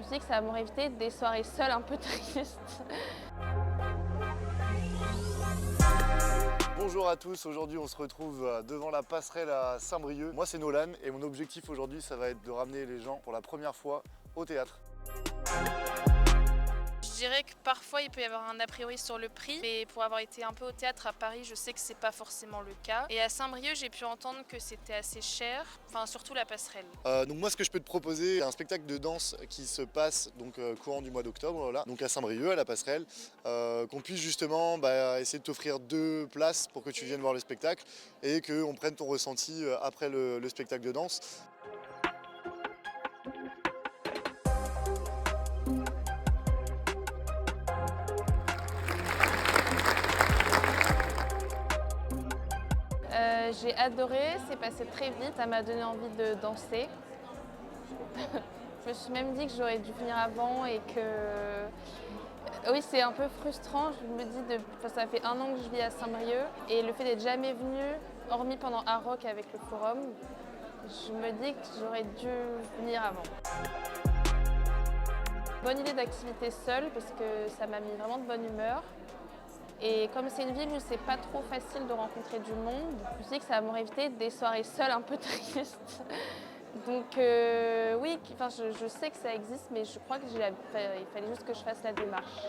me suis dit que ça m'aurait évité des soirées seules un peu tristes. Bonjour à tous, aujourd'hui on se retrouve devant la passerelle à Saint-Brieuc. Moi c'est Nolan et mon objectif aujourd'hui ça va être de ramener les gens pour la première fois au théâtre. Je dirais que parfois il peut y avoir un a priori sur le prix, mais pour avoir été un peu au théâtre à Paris, je sais que c'est pas forcément le cas. Et à Saint-Brieuc, j'ai pu entendre que c'était assez cher, enfin surtout la passerelle. Donc moi ce que je peux te proposer, c'est un spectacle de danse qui se passe donc courant du mois d'octobre, là, donc à Saint-Brieuc, à la passerelle, qu'on puisse justement essayer de t'offrir 2 places pour que tu viennes voir le spectacle et qu'on prenne ton ressenti après le spectacle de danse. J'ai adoré, c'est passé très vite, ça m'a donné envie de danser. Je me suis même dit que j'aurais dû venir avant et que... Oui, c'est un peu frustrant, je me dis, ça fait 1 an que je vis à Saint-Brieuc et le fait d'être jamais venue, hormis pendant Aroc avec le forum, je me dis que j'aurais dû venir avant. Bonne idée d'activité seule parce que ça m'a mis vraiment de bonne humeur. Et comme c'est une ville où c'est pas trop facile de rencontrer du monde, je me suis dit que ça m'aurait évité des soirées seules un peu tristes. Donc oui, je sais que ça existe, mais je crois qu'il fallait juste que je fasse la démarche.